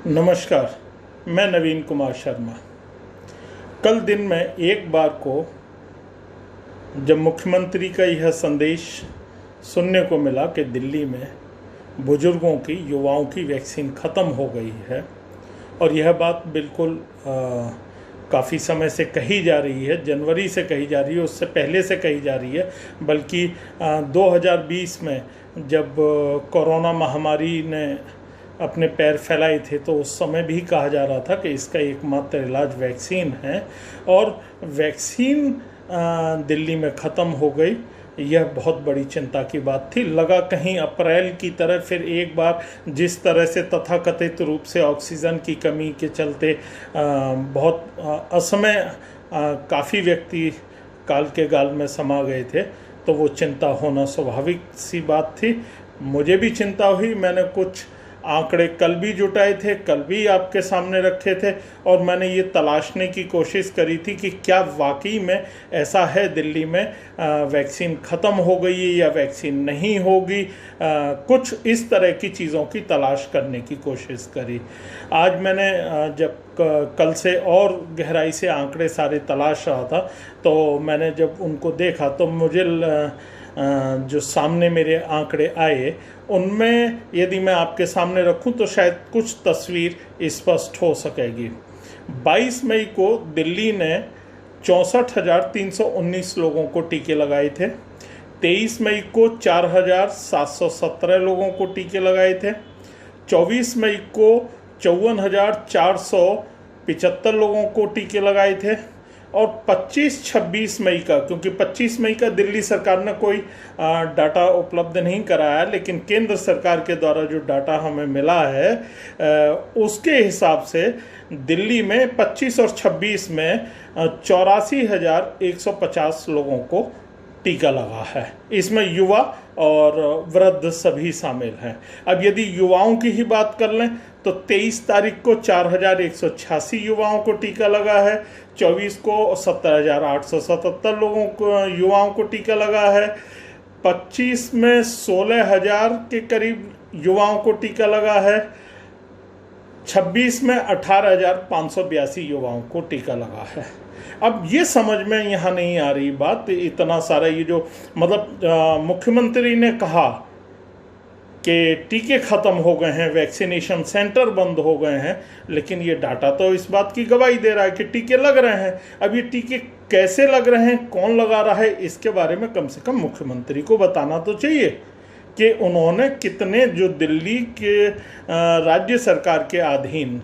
नमस्कार। मैं नवीन कुमार शर्मा। कल दिन में एक बार को जब मुख्यमंत्री का यह संदेश सुनने को मिला कि दिल्ली में बुजुर्गों की, युवाओं की वैक्सीन ख़त्म हो गई है, और यह बात बिल्कुल काफ़ी समय से कही जा रही है, जनवरी से कही जा रही है, उससे पहले से कही जा रही है, बल्कि 2020 में जब कोरोना महामारी ने अपने पैर फैलाए थे तो उस समय भी कहा जा रहा था कि इसका एकमात्र इलाज वैक्सीन है, और वैक्सीन दिल्ली में ख़त्म हो गई। यह बहुत बड़ी चिंता की बात थी। लगा कहीं अप्रैल की तरह फिर एक बार जिस तरह से तथाकथित रूप से ऑक्सीजन की कमी के चलते बहुत असमय काफ़ी व्यक्ति काल के गाल में समा गए थे, तो वो चिंता होना स्वाभाविक सी बात थी। मुझे भी चिंता हुई। मैंने कुछ आंकड़े कल भी जुटाए थे, कल भी आपके सामने रखे थे, और मैंने ये तलाशने की कोशिश करी थी कि क्या वाकई में ऐसा है, दिल्ली में वैक्सीन ख़त्म हो गई है या वैक्सीन नहीं होगी। कुछ इस तरह की चीज़ों की तलाश करने की कोशिश करी। आज मैंने जब कल से और गहराई से आंकड़े सारे तलाश रहा था, तो मैंने जब उनको देखा तो मुझे जो सामने मेरे आंकड़े आए उनमें यदि मैं आपके सामने रखूं तो शायद कुछ तस्वीर स्पष्ट हो सकेगी। 22 मई को दिल्ली ने 64,319 लोगों को टीके लगाए थे। 23 मई को 4,717 लोगों को टीके लगाए थे। 24 मई को 54,475 लोगों को टीके लगाए थे। और 25-26 मई का, क्योंकि 25 मई का दिल्ली सरकार ने कोई डाटा उपलब्ध नहीं कराया, लेकिन केंद्र सरकार के द्वारा जो डाटा हमें मिला है उसके हिसाब से दिल्ली में 25 और 26 में 84,150 लोगों को टीका लगा है। इसमें युवा और वृद्ध सभी शामिल हैं। अब यदि युवाओं की ही बात कर लें तो 23 तारीख को 4,186 युवाओं को टीका लगा है। 24 को 70,877 लोगों को, युवाओं को टीका लगा है। 25 में 16,000 के करीब युवाओं को टीका लगा है। 26 में 18,582 युवाओं को टीका लगा है। अब ये समझ में यहाँ नहीं आ रही बात, इतना सारा ये जो मतलब मुख्यमंत्री ने कहा कि टीके ख़त्म हो गए हैं, वैक्सीनेशन सेंटर बंद हो गए हैं, लेकिन ये डाटा तो इस बात की गवाही दे रहा है कि टीके लग रहे हैं। अब ये टीके कैसे लग रहे हैं, कौन लगा रहा है, इसके बारे में कम से कम मुख्यमंत्री को बताना तो चाहिए कि उन्होंने कितने, जो दिल्ली के राज्य सरकार के अधीन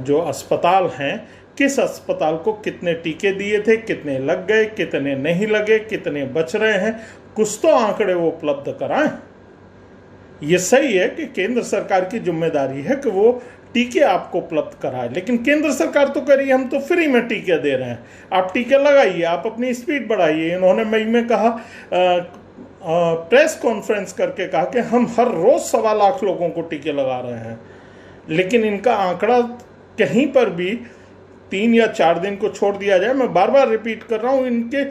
जो अस्पताल हैं, किस अस्पताल को कितने टीके दिए थे, कितने लग गए, कितने नहीं लगे, कितने बच रहे हैं, कुछ तो आंकड़े वो उपलब्ध कराएं। ये सही है कि केंद्र सरकार की जिम्मेदारी है कि वो टीके आपको उपलब्ध कराए, लेकिन केंद्र सरकार तो करी, हम तो फ्री में टीके दे रहे हैं, आप टीके लगाइए, आप अपनी स्पीड बढ़ाइए। इन्होंने मई में कहा, प्रेस कॉन्फ्रेंस करके कहा कि हम हर रोज़ 1.25 लाख लोगों को टीके लगा रहे हैं, लेकिन इनका आंकड़ा कहीं पर भी 3 या 4 दिन को छोड़ दिया जाए, मैं बार बार रिपीट कर रहा हूँ, इनके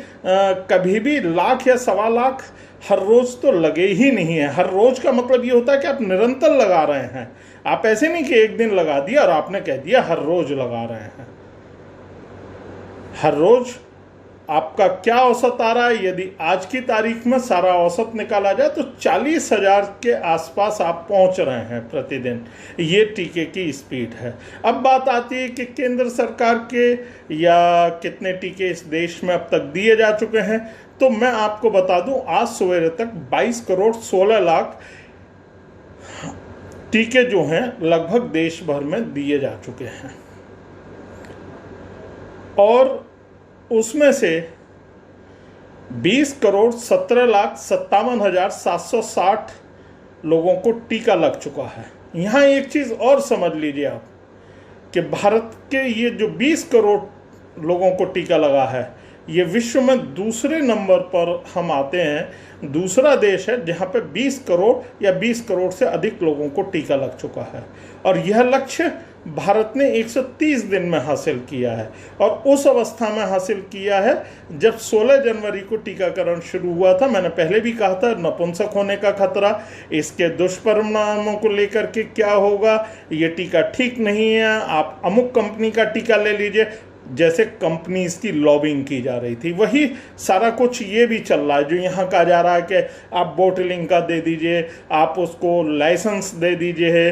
कभी भी लाख या 1.25 लाख हर रोज़ तो लगे ही नहीं है। हर रोज़ का मतलब ये होता है कि आप निरंतर लगा रहे हैं। आप ऐसे नहीं कि एक दिन लगा दिया और आपने कह दिया हर रोज़ लगा रहे हैं। हर रोज़ आपका क्या औसत आ रहा है, यदि आज की तारीख में सारा औसत निकाला जाए तो 40,000 के आसपास आप पहुंच रहे हैं प्रतिदिन। ये टीके की स्पीड है। अब बात आती है कि केंद्र सरकार के या कितने टीके इस देश में अब तक दिए जा चुके हैं, तो मैं आपको बता दूं, आज सवेरे तक 22 करोड़ 16 लाख टीके जो हैं लगभग देश भर में दिए जा चुके हैं, और उसमें से 20 करोड़ 17,57,760 लोगों को टीका लग चुका है। यहाँ एक चीज़ और समझ लीजिए आप कि भारत के ये जो 20 करोड़ लोगों को टीका लगा है, ये विश्व में दूसरे नंबर पर हम आते हैं। दूसरा देश है जहां पे 20 करोड़ या 20 करोड़ से अधिक लोगों को टीका लग चुका है, और यह लक्ष्य भारत ने 130 दिन में हासिल किया है। और उस अवस्था में हासिल किया है जब 16 जनवरी को टीकाकरण शुरू हुआ था। मैंने पहले भी कहा था, नपुंसक होने का खतरा, इसके दुष्परिणामों को लेकर के क्या होगा, ये टीका ठीक नहीं है, आप अमुक कंपनी का टीका ले लीजिए, जैसे कंपनीज की लॉबिंग की जा रही थी। वही सारा कुछ ये भी चल रहा है जो यहाँ कहा जा रहा है कि आप बोटलिंग का दे दीजिए, आप उसको लाइसेंस दे दीजिए।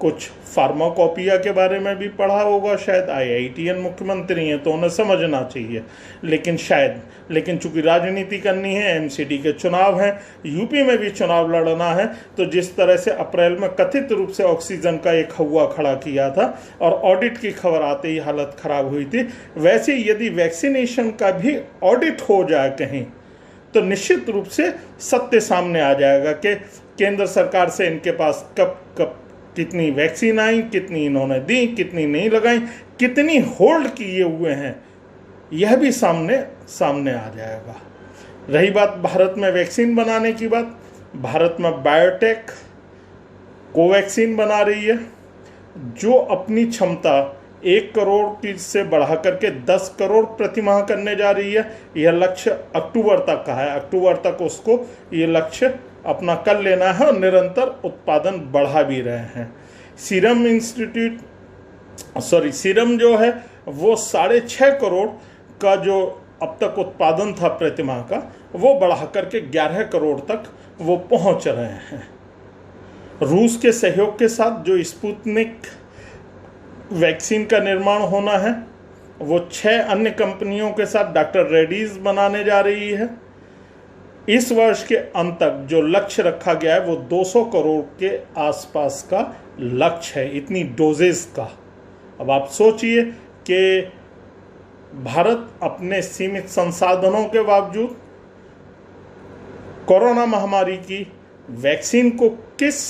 कुछ फार्माकोपिया के बारे में भी पढ़ा होगा शायद, IITN मुख्यमंत्री हैं तो उन्हें समझना चाहिए, लेकिन चूंकि राजनीति करनी है, MCD के चुनाव हैं, यूपी में भी चुनाव लड़ना है, तो जिस तरह से अप्रैल में कथित रूप से ऑक्सीजन का एक हवा खड़ा किया था और ऑडिट की खबर आते ही हालत खराब हुई थी, वैसे यदि वैक्सीनेशन का भी ऑडिट हो जाए कहीं, तो निश्चित रूप से सत्य सामने आ जाएगा कि केंद्र सरकार से इनके पास कब कितनी वैक्सीन आई, कितनी इन्होंने दी, कितनी नहीं लगाई, कितनी होल्ड किए हुए हैं, यह भी सामने आ जाएगा। रही बात भारत में वैक्सीन बनाने की बात, भारत में बायोटेक कोवैक्सीन बना रही है, जो अपनी क्षमता 1 करोड़ की से बढ़ा करके 10 करोड़ प्रति माह करने जा रही है। यह लक्ष्य अक्टूबर तक का है, अक्टूबर तक उसको ये लक्ष्य अपना कर लेना है, और निरंतर उत्पादन बढ़ा भी रहे हैं। सीरम जो है वो 6.5 करोड़ का जो अब तक उत्पादन था प्रति माह का, वो बढ़ा करके 11 करोड़ तक वो पहुंच रहे हैं। रूस के सहयोग के साथ जो स्पुतनिक वैक्सीन का निर्माण होना है, वो 6 अन्य कंपनियों के साथ डॉक्टर रेड्डीज बनाने जा रही है। इस वर्ष के अंत तक जो लक्ष्य रखा गया है वो 200 करोड़ के आसपास का लक्ष्य है, इतनी डोजेस का। अब आप सोचिए कि भारत अपने सीमित संसाधनों के बावजूद कोरोना महामारी की वैक्सीन को किस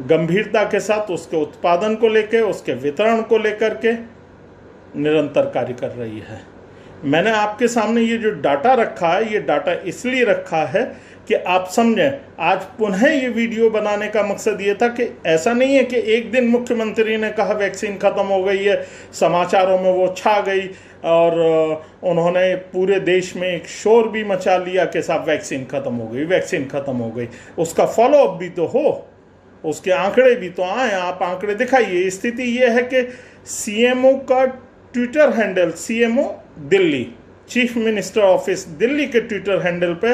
गंभीरता के साथ उसके उत्पादन को लेकर, उसके वितरण को लेकर के निरंतर कार्य कर रही है। मैंने आपके सामने ये जो डाटा रखा है, ये डाटा इसलिए रखा है कि आप समझें। आज पुनः ये वीडियो बनाने का मकसद ये था कि ऐसा नहीं है कि एक दिन मुख्यमंत्री ने कहा वैक्सीन ख़त्म हो गई है, समाचारों में वो छा गई और उन्होंने पूरे देश में एक शोर भी मचा लिया कि साहब वैक्सीन ख़त्म हो गई, वैक्सीन ख़त्म हो गई। उसका फॉलोअप भी तो हो, उसके आंकड़े भी तो आए, आप आंकड़े दिखाइए। स्थिति ये है कि CMO का Twitter handle, CMO Delhi, chief minister office Delhi के ट्विटर हैंडल पे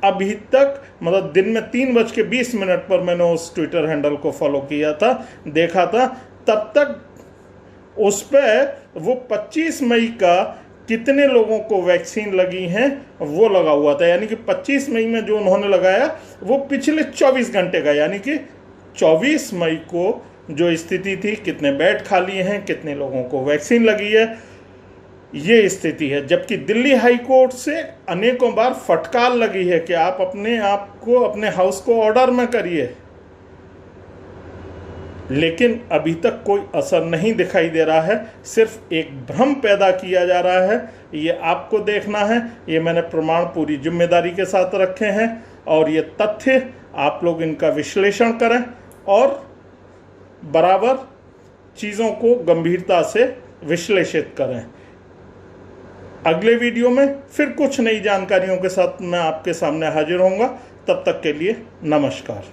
अभी तक, मतलब दिन में 3:20 पर मैंने उस ट्विटर हैंडल को फॉलो किया था, देखा था, तब तक उस पर वो 25 मई का कितने लोगों को वैक्सीन लगी हैं वो लगा हुआ था। यानी कि 25 मई में जो उन्होंने लगाया वो पिछले 24 घंटे का, यानी कि 24 मई को जो स्थिति थी, कितने बेड खाली हैं, कितने लोगों को वैक्सीन लगी है, ये स्थिति है। जबकि दिल्ली हाई कोर्ट से अनेकों बार फटकार लगी है कि आप अपने आप को, अपने हाउस को ऑर्डर में करिए, लेकिन अभी तक कोई असर नहीं दिखाई दे रहा है। सिर्फ एक भ्रम पैदा किया जा रहा है, ये आपको देखना है। ये मैंने प्रमाण पूरी जिम्मेदारी के साथ रखे हैं, और ये तथ्य आप लोग इनका विश्लेषण करें और बराबर चीज़ों को गंभीरता से विश्लेषित करें। अगले वीडियो में फिर कुछ नई जानकारियों के साथ मैं आपके सामने हाजिर होऊंगा। तब तक के लिए नमस्कार।